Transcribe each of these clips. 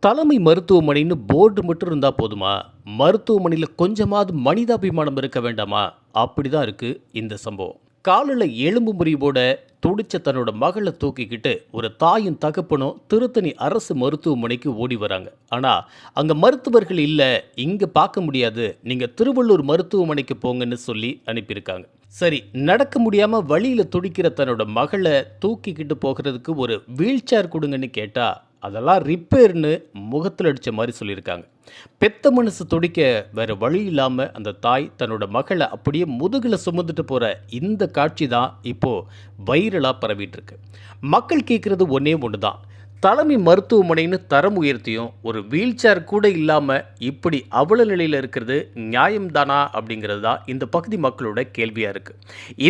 தலைமை மருத்துவமனைன்னு போர்டு மட்டும் இருந்தால் போதுமா? மருத்துவமனையில் கொஞ்சமாவது மனிதாபிமானம் இருக்க வேண்டாமா? அப்படி தான் இருக்குது இந்த சம்பவம். காலில் எலும்பு முறிவோட துடிச்ச தன்னோட மகளை தூக்கிக்கிட்டு ஒரு தாயும் தகப்பனும் திருத்தணி அரசு மருத்துவமனைக்கு ஓடி வராங்க. ஆனால் அங்கே மருத்துவர்கள் இல்லை, இங்கே பார்க்க முடியாது, நீங்கள் திருவள்ளூர் மருத்துவமனைக்கு போங்கன்னு சொல்லி அனுப்பியிருக்காங்க. சரி, நடக்க முடியாமல் வழியில் துடிக்கிற தன்னோட மகளை தூக்கிக்கிட்டு போகிறதுக்கு ஒரு வீல் சேர் கொடுங்கன்னு கேட்டால் அதெல்லாம் ரிப்பேர்னு முகத்தில் அடித்த மாதிரி சொல்லியிருக்காங்க. பெத்த மனசு துடிக்க வேறு வழி இல்லாமல் அந்த தாய் தன்னோட மகளை அப்படியே முதுகில் சுமந்துட்டு போகிற இந்த காட்சி தான் இப்போது வைரலாக பரவிட்டு இருக்கு. மக்கள் கேட்குறது ஒன்றே ஒன்று தான், தலைமை மருத்துவமனைன்னு தரம் உயர்த்தியும் ஒரு வீல் சேர் கூட இல்லாமல் இப்படி அவல நிலையில் இருக்கிறது நியாயம்தானா அப்படிங்கிறது தான் இந்த பகுதி மக்களோட கேள்வியாக இருக்குது.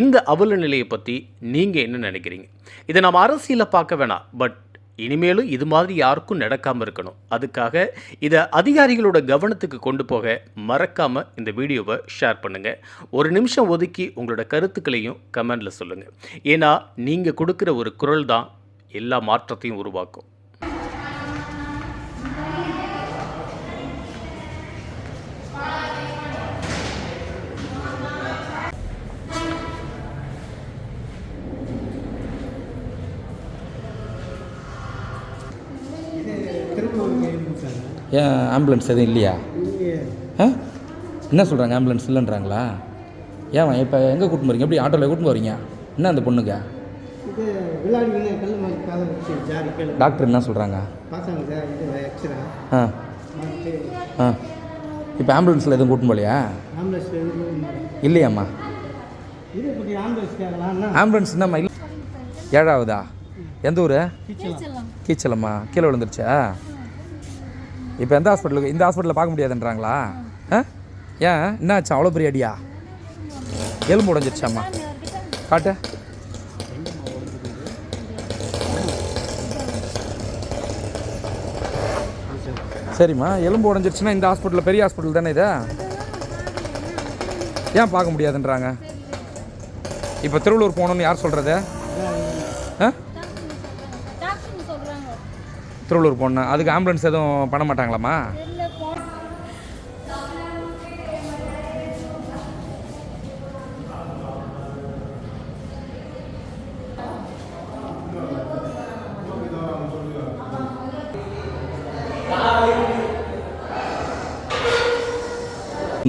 இந்த அவல நிலையை பற்றி நீங்கள் என்ன நினைக்கிறீங்க? இதை நாம் அரசியலில் பார்க்க வேணாம், பட் இனிமேலும் இது மாதிரி யாருக்கும் நடக்காமல் இருக்கணும். அதுக்காக இதை அதிகாரிகளோட கவனத்துக்கு கொண்டு போக மறக்காமல் இந்த வீடியோவை ஷேர் பண்ணுங்கள். ஒரு நிமிஷம் ஒதுக்கி உங்களோட கருத்துக்களையும் கமெண்டில் சொல்லுங்கள். ஏன்னா நீங்கள் கொடுக்குற ஒரு குரல் தான் எல்லா மாற்றத்தையும் உருவாக்கும். ஏன் ஆம்புலன்ஸ் எதுவும் இல்லையா? என்ன சொல்கிறாங்க, ஆம்புலன்ஸ் இல்லைன்றாங்களா? ஏன் இப்போ எங்கே கூட்டின்னு போகிறீங்க? எப்படி ஆட்டோவில் கூட்டின்னு போகிறீங்க? என்ன அந்த பொண்ணுங்க டாக்டர் என்ன சொல்கிறாங்க? இப்போ ஆம்புலன்ஸில் எதுவும் கூட்டின்னு போகலையா? இல்லையாம்மா? ஆம்புலன்ஸ் என்னம்மா இல்லை? 7ஆவதா? எந்த ஊர்? கீச்சலம்மா. கீழே விழுந்துருச்சா? இப்போ எந்த ஹாஸ்பிட்டலுக்கு? இந்த ஹாஸ்பிட்டலில் பார்க்க முடியாதுன்றாங்களா? ஏன் என்ன ஆச்சு? அவ்வளோ பெரிய அடியா? எலும்பு உடஞ்சிருச்சாம்மா? காட்டு. சரிம்மா, எலும்பு உடஞ்சிருச்சுன்னா இந்த ஹாஸ்பிட்டலில் பெரிய ஹாஸ்பிட்டல் தானே இது? ஏன் பார்க்க முடியாதுன்றாங்க? இப்போ திருவள்ளூர் போகணுன்னு யார் சொல்கிறது? திருவள்ளூர் போகணும், அதுக்கு ஆம்புலன்ஸ் எதுவும் பண்ண மாட்டாங்களாம்மா?